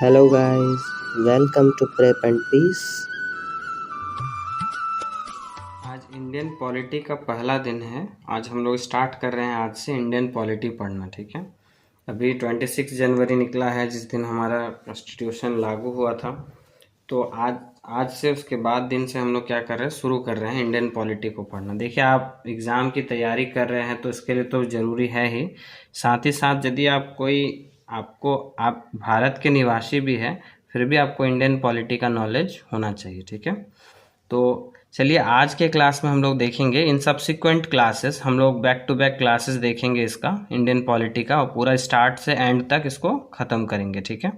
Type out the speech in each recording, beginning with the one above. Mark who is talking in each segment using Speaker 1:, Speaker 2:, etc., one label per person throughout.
Speaker 1: Hello guys, welcome to Prep and Peace।
Speaker 2: आज Indian polity का पहला दिन है। आज हम लोग स्टार्ट कर रहे हैं आज से इंडियन पॉलिटी पढ़ना, ठीक है। अभी 26 जनवरी निकला है जिस दिन हमारा कॉन्स्टिट्यूशन लागू हुआ था। तो आज आज से उसके बाद दिन से हम लोग क्या कर रहे हैं, शुरू कर रहे हैं इंडियन पॉलिटी को पढ़ना। देखिए, आप एग्ज़ाम की तैयारी कर रहे हैं तो इसके लिए तो ज़रूरी है ही। साथ ही साथ यदि आप भारत के निवासी भी हैं, फिर भी आपको इंडियन पॉलिटी का नॉलेज होना चाहिए, ठीक है। तो चलिए, आज के क्लास में हम लोग देखेंगे, इन सब्सिक्वेंट क्लासेस हम लोग बैक टू बैक क्लासेस देखेंगे इसका, इंडियन पॉलिटी का, और पूरा स्टार्ट से एंड तक इसको ख़त्म करेंगे, ठीक है।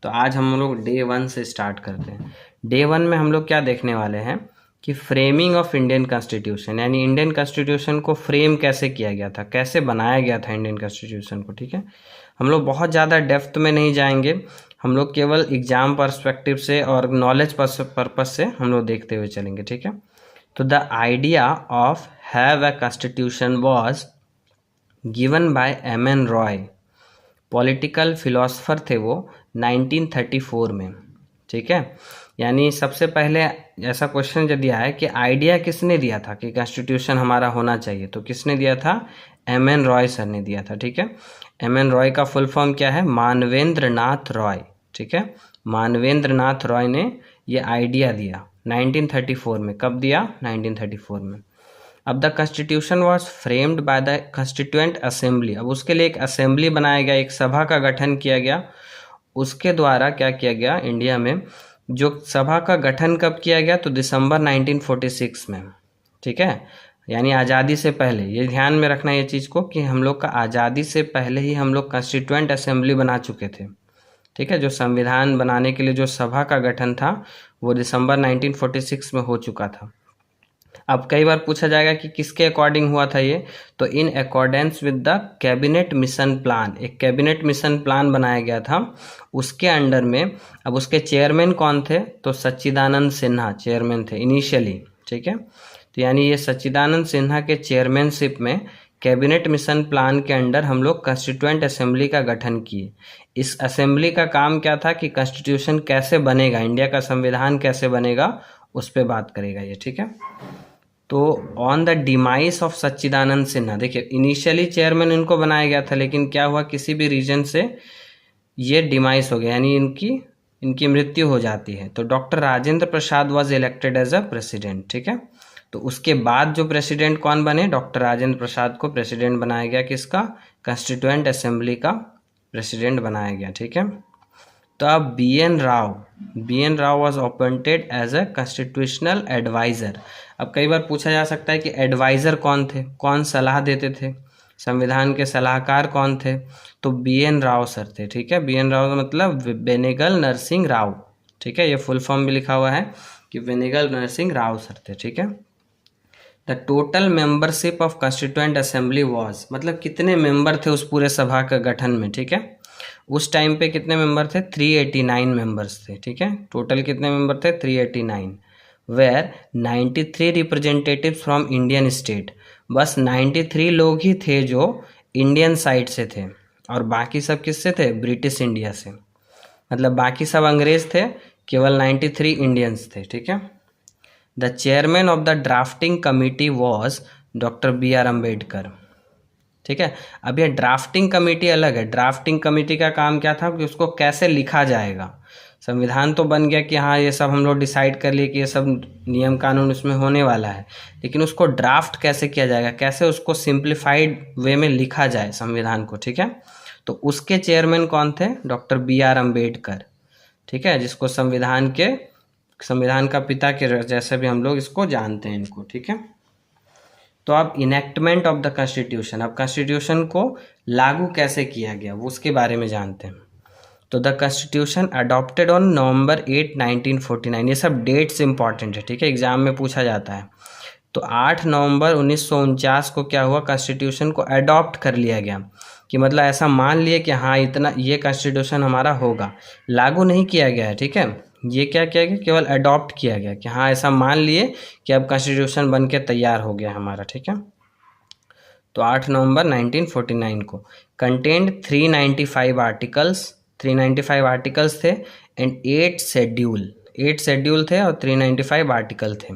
Speaker 2: तो आज हम लोग डे 1 से स्टार्ट करते हैं। डे 1 में हम लोग क्या देखने वाले हैं कि फ्रेमिंग ऑफ इंडियन कॉन्स्टिट्यूशन, यानी इंडियन कॉन्स्टिट्यूशन को फ्रेम कैसे किया गया था, कैसे बनाया गया था इंडियन कॉन्स्टिट्यूशन को, ठीक है। हम लोग बहुत ज़्यादा डेप्थ में नहीं जाएंगे, हम लोग केवल एग्जाम पर्सपेक्टिव से और नॉलेज पर्पस से हम लोग देखते हुए चलेंगे, ठीक है। तो the idea of have a constitution was given by M.N.. Roy, political philosopher थे वो, 1934 में, ठीक है। यानी सबसे पहले ऐसा क्वेश्चन यदि आए कि आइडिया किसने दिया था कि कॉन्स्टिट्यूशन हमारा होना चाहिए, तो किसने दिया था? एम.एन. रॉय सर ने दिया था, ठीक है। एम.एन. रॉय का फुल फॉर्म क्या है? मानवेंद्र नाथ रॉय, ठीक है। मानवेंद्र नाथ रॉय ने ये आइडिया दिया 1934 में। कब दिया? 1934 में। अब the constitution was framed by the Constituent assembly, अब उसके लिए एक असेंबली बनाया गया, एक सभा का गठन किया गया। उसके द्वारा क्या किया गया इंडिया में, जो सभा का गठन कब किया गया? तो दिसंबर 1946 में, ठीक है। यानी आज़ादी से पहले, ये ध्यान में रखना ये चीज़ को कि हम लोग का आज़ादी से पहले ही हम लोग कॉन्स्टिट्यूएंट असेंबली बना चुके थे, ठीक है। जो संविधान बनाने के लिए जो सभा का गठन था वो दिसंबर 1946 में हो चुका था। अब कई बार पूछा जाएगा कि किसके अकॉर्डिंग हुआ था ये, तो in accordance with the cabinet mission plan, एक कैबिनेट मिशन प्लान बनाया गया था उसके अंडर में। अब उसके चेयरमैन कौन थे? तो सच्चिदानंद सिन्हा चेयरमैन थे इनिशियली, ठीक है। तो यानी ये सच्चिदानंद सिन्हा के चेयरमैनशिप में कैबिनेट मिशन प्लान के अंडर हम लोग कॉन्स्टिट्यूएंट असेंबली का गठन किए। इस असेंबली का काम क्या था कि कॉन्स्टिट्यूशन कैसे बनेगा, इंडिया का संविधान कैसे बनेगा, उस पर बात करेगा ये, ठीक है। तो ऑन द डिमाइस ऑफ सच्चिदानंद सिन्हा, देखिए इनिशियली चेयरमैन इनको बनाया गया था, लेकिन क्या हुआ, किसी भी रीजन से ये डिमाइस हो गया, यानी इनकी मृत्यु हो जाती है। तो doctor Rajendra Prasad was elected as a president, ठीक है। तो उसके बाद जो प्रेसिडेंट कौन बने? डॉक्टर राजेंद्र प्रसाद को प्रेसिडेंट बनाया गया, किसका? कॉन्स्टिट्यूएंट असेंबली का प्रेसिडेंट बनाया गया, ठीक है। तो अब B N Rau was appointed as a constitutional adviser. अब कई बार पूछा जा सकता है कि एडवाइज़र कौन थे, कौन सलाह देते थे, संविधान के सलाहकार कौन थे? तो बी एन राव सर थे, ठीक है। बी एन राव का मतलब बेनेगल नरसिंह राव, ठीक है। ये फुल फॉर्म भी लिखा हुआ है कि बेनेगल नरसिंह राव सर थे, ठीक है। The total membership of constituent assembly was, मतलब कितने मेंबर थे उस पूरे सभा का गठन में, ठीक है। उस टाइम पे कितने मेंबर थे? 389 मेंबर्स थे, ठीक है। टोटल कितने मेंबर थे? 389, where 93 representatives from Indian state, बस 93 लोग ही थे जो इंडियन साइड से थे, और बाकी सब किससे थे? ब्रिटिश इंडिया से, मतलब बाकी सब अंग्रेज थे, केवल 93 इंडियंस थे, ठीक है। The chairman of the drafting committee was doctor B R Ambedkar, ठीक है। अब ये ड्राफ्टिंग कमेटी अलग है। ड्राफ्टिंग कमेटी का काम क्या था कि उसको कैसे लिखा जाएगा। संविधान तो बन गया कि हाँ ये सब हम लोग डिसाइड कर लिए कि ये सब नियम कानून उसमें होने वाला है, लेकिन उसको ड्राफ्ट कैसे किया जाएगा, कैसे उसको सिंप्लीफाइड वे में लिखा जाए संविधान को, ठीक है। तो उसके चेयरमैन कौन थे? डॉक्टर बी आर अम्बेडकर, ठीक है, जिसको संविधान का पिता के जैसे भी हम लोग इसको जानते हैं इनको, ठीक है। तो अब इनेक्टमेंट ऑफ द कॉन्स्टिट्यूशन, अब कॉन्स्टिट्यूशन को लागू कैसे किया गया वो उसके बारे में जानते हैं। तो the constitution adopted on November 8 1949, ये सब डेट्स इंपॉर्टेंट है, ठीक है, एग्जाम में पूछा जाता है। तो 8 नवंबर 1949 को क्या हुआ? कॉन्स्टिट्यूशन को अडॉप्ट कर लिया गया, कि मतलब ऐसा मान लिए कि हाँ इतना ये कॉन्स्टिट्यूशन हमारा होगा, लागू नहीं किया गया है, ठीक है। ये क्या किया गया? केवल अडॉप्ट किया गया कि हाँ ऐसा मान लिए कि अब कॉन्स्टिट्यूशन बन के तैयार हो गया हमारा, ठीक है। तो 8 नवंबर 1949 को कंटेंड 395 आर्टिकल्स, 395 आर्टिकल्स थे एंड 8 शेड्यूल थे और 395 आर्टिकल थे।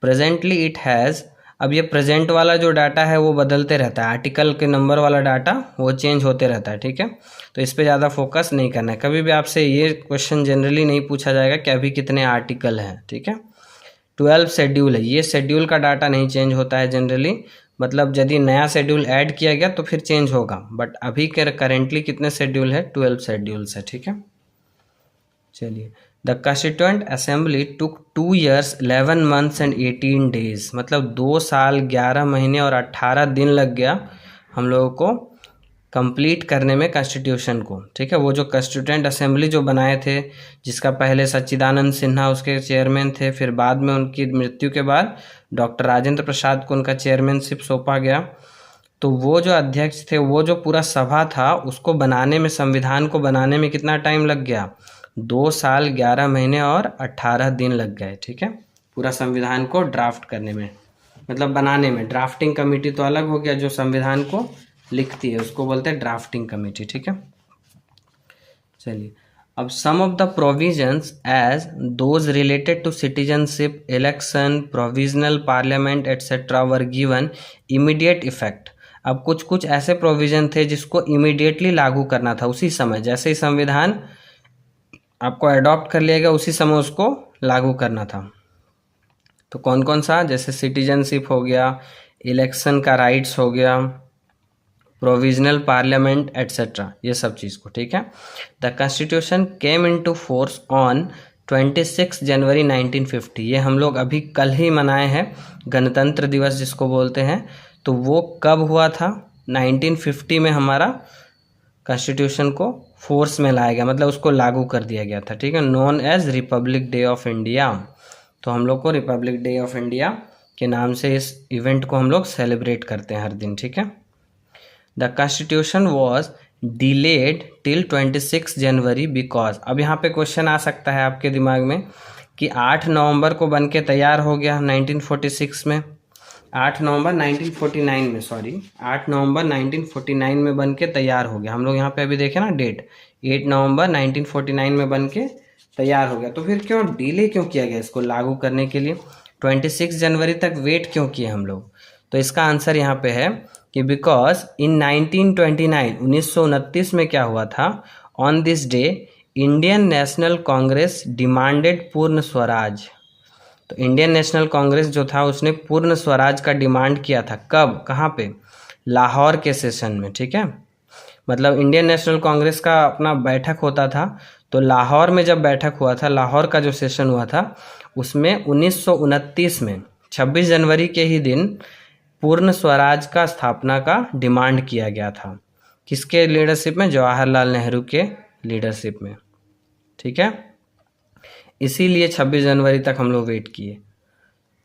Speaker 2: प्रेजेंटली इट हैज़, अब ये प्रेजेंट वाला जो डाटा है वो बदलते रहता है, आर्टिकल के नंबर वाला डाटा वो चेंज होते रहता है, ठीक है। तो इस पे ज़्यादा फोकस नहीं करना है। कभी भी आपसे ये क्वेश्चन जनरली नहीं पूछा जाएगा कि अभी कितने आर्टिकल हैं, ठीक है। 12 शेड्यूल है, ये शेड्यूल का डाटा नहीं चेंज होता है जनरली, मतलब यदि नया शेड्यूल ऐड किया गया तो फिर चेंज होगा, बट अभी करेंटली कितने शेड्यूल है, 12 शेड्यूल्स है, ठीक है। चलिए, the Constituent assembly took 2 years 11 months and 18 days, मतलब 2 साल 11 महीने और 18 दिन लग गया हम लोगों को कंप्लीट करने में कॉन्स्टिट्यूशन को, ठीक है। वो जो कॉन्स्टिट्यूएंट असेंबली जो बनाए थे, जिसका पहले सच्चिदानंद सिन्हा उसके चेयरमैन थे, फिर बाद में उनकी मृत्यु के बाद डॉक्टर राजेंद्र प्रसाद को उनका चेयरमैनशिप सौंपा गया। तो वो जो अध्यक्ष थे, वो जो पूरा सभा था उसको बनाने में, संविधान को बनाने में कितना टाइम लग गया, 2 साल 11 महीने और 18 दिन लग गए, ठीक है। पूरा संविधान को ड्राफ्ट करने में, मतलब बनाने में। ड्राफ्टिंग कमेटी तो अलग हो गया, जो संविधान को लिखती है उसको बोलते हैं ड्राफ्टिंग कमेटी, ठीक है। चलिए, अब some of the provisions as those related to citizenship, election, provisional parliament etcetera were given immediate effect. अब कुछ कुछ ऐसे प्रोविजन थे जिसको इमीडिएटली लागू करना था, उसी समय, जैसे ही संविधान आपको अडॉप्ट कर लिया गया उसी समय उसको लागू करना था। तो कौन कौन सा, जैसे सिटीजनशिप हो गया, इलेक्शन का राइट्स हो गया, प्रोविजनल पार्लियामेंट एटसेट्रा, ये सब चीज़ को, ठीक है। The constitution came into force on 26 जनवरी 1950, ये हम लोग अभी कल ही मनाए हैं गणतंत्र दिवस जिसको बोलते हैं। तो वो कब हुआ था, 1950 में हमारा कॉन्स्टिट्यूशन को फोर्स में लाया गया, मतलब उसको लागू कर दिया गया था, ठीक है। Known as Republic Day of India, तो हम लोग को रिपब्लिक डे ऑफ इंडिया के नाम से इस इवेंट को हम लोग सेलिब्रेट करते हैं हर दिन, ठीक है। The constitution was delayed till 26 January because, अब यहाँ पे क्वेश्चन आ सकता है आपके दिमाग में कि 8 नवंबर को बन के तैयार हो गया 1946 में, 8 नवंबर 1949 में, सॉरी 8 नवंबर 1949 में बन के तैयार हो गया। हम लोग यहाँ पे अभी देखें ना डेट, 8 नवंबर 1949 में बन के तैयार हो गया। तो फिर क्यों डिले क्यों किया गया इसको लागू करने के लिए, 26 जनवरी तक वेट क्यों किए हम लोग। तो इसका आंसर यहाँ पे है कि बिकॉज इन 1929 में क्या हुआ था, on this day Indian national Congress demanded पूर्ण स्वराज। तो इंडियन नेशनल कांग्रेस जो था उसने पूर्ण स्वराज का डिमांड किया था, कब, कहाँ पे, लाहौर के सेशन में, ठीक है। मतलब इंडियन नेशनल कांग्रेस का अपना बैठक होता था, तो लाहौर में जब बैठक हुआ था, लाहौर का जो सेशन हुआ था उसमें 1929 में 26 जनवरी के ही दिन पूर्ण स्वराज का स्थापना का डिमांड किया गया था। किसके लीडरशिप में, जवाहरलाल नेहरू के लीडरशिप में, ठीक है। इसीलिए 26 जनवरी तक हम लोग वेट किए,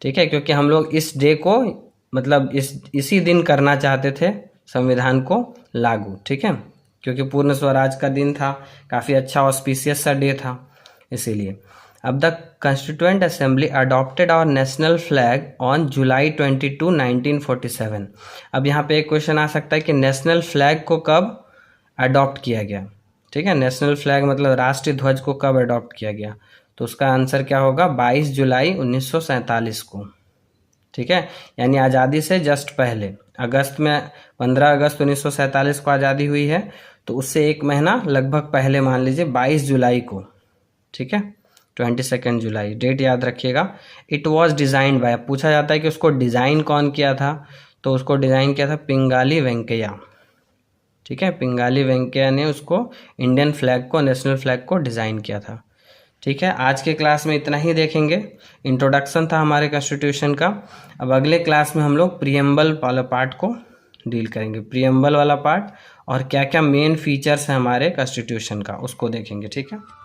Speaker 2: ठीक है, क्योंकि हम लोग इस डे को, मतलब इसी दिन करना चाहते थे संविधान को लागू, ठीक है, क्योंकि पूर्ण स्वराज का दिन था, काफ़ी अच्छा ऑस्पिशियस सा डे था, इसीलिए। अब the Constituent Assembly adopted our national flag on July 22, 1947। अब यहाँ पे एक क्वेश्चन आ सकता है कि नेशनल फ्लैग को कब अडॉप्ट किया गया, ठीक है, नेशनल फ्लैग मतलब राष्ट्रीय ध्वज को कब अडॉप्ट किया गया। तो उसका आंसर क्या होगा, 22 जुलाई 1947 को, ठीक है, यानी आज़ादी से जस्ट पहले, अगस्त में 15 अगस्त 1947 को आज़ादी हुई है, तो उससे एक महीना लगभग पहले मान लीजिए 22 जुलाई को, ठीक है, 22 जुलाई डेट याद रखिएगा। इट वॉज डिज़ाइंड बाय, पूछा जाता है कि उसको डिज़ाइन कौन किया था, तो उसको डिज़ाइन किया था पिंगाली वेंकैया, ठीक है, पिंगाली वेंकैया ने उसको इंडियन फ्लैग को, नेशनल फ्लैग को डिज़ाइन किया था, ठीक है। आज के क्लास में इतना ही देखेंगे, इंट्रोडक्शन था हमारे कॉन्स्टिट्यूशन का। अब अगले क्लास में हम लोग प्रीएम्बल वाला पार्ट को डील करेंगे, प्रीएम्बल वाला पार्ट और क्या क्या मेन फीचर्स हैं हमारे कॉन्स्टिट्यूशन का उसको देखेंगे, ठीक है।